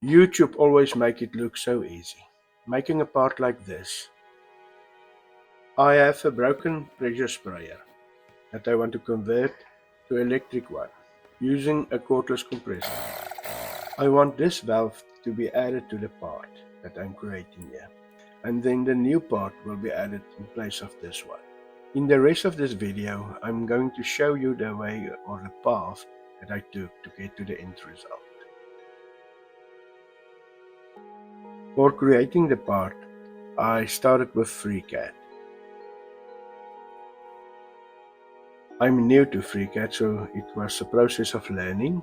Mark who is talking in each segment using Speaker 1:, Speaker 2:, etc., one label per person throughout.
Speaker 1: YouTube always make it look so easy. Making a part like this. I have a broken pressure sprayer that I want to convert to electric one using a cordless compressor. I want this valve to be added to the part that I'm creating here, and then the new part will be added in place of this one. In the rest of this video, I'm going to show you the way or the path that I took to get to the end result. For creating the part, I started with FreeCAD. I'm new to FreeCAD, so it was a process of learning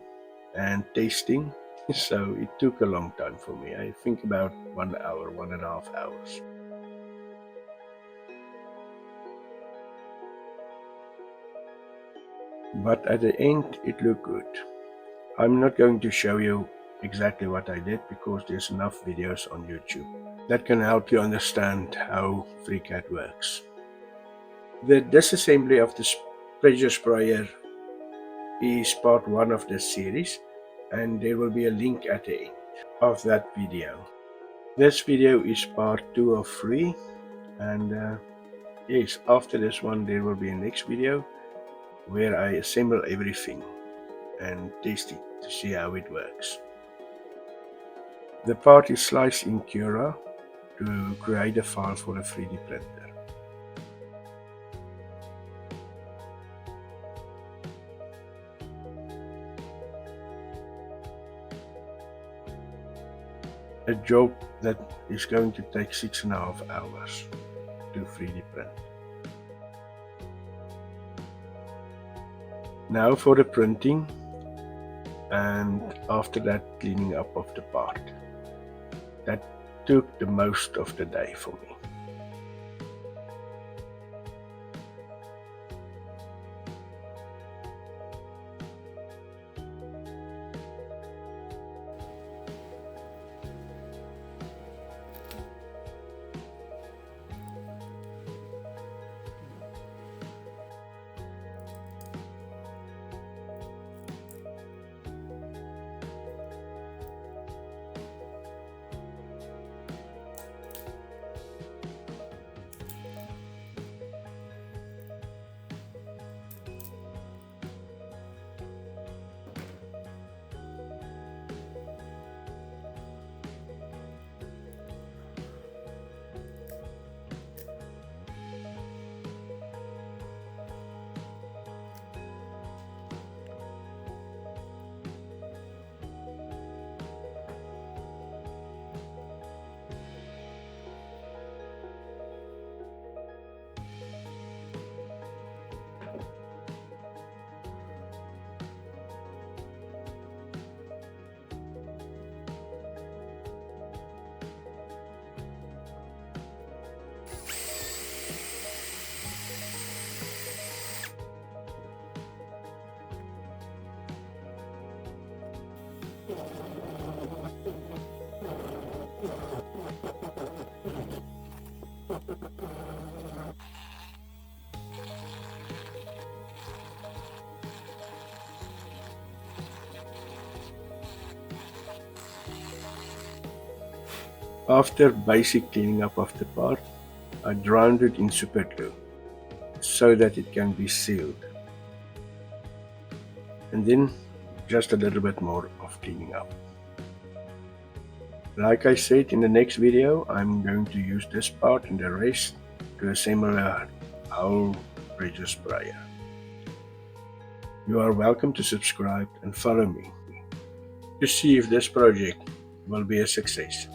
Speaker 1: and testing, so it took a long time for me. I think about 1 hour, 1.5 hours. But at the end, it looked good. I'm not going to show you exactly what I did because there's enough videos on YouTube that can help you understand how FreeCAD works. The disassembly of the pressure sprayer is part 1 of this series, and there will be a link at the end of that video. This video is part 2 of 3, and yes, after this one there will be a next video where I assemble everything and test it to see how it works. The part is sliced in Cura to create a file for a 3D printer. A job that is going to take 6.5 hours to 3D print. Now for the printing, and after that cleaning up of the part. That took the most of the day for me. After basic cleaning up of the part, I drowned it in super glue so that it can be sealed. And then just a little bit more of cleaning up. Like I said in the next video, I'm going to use this part and the rest to assemble a whole pressure sprayer. You are welcome to subscribe and follow me to see if this project will be a success.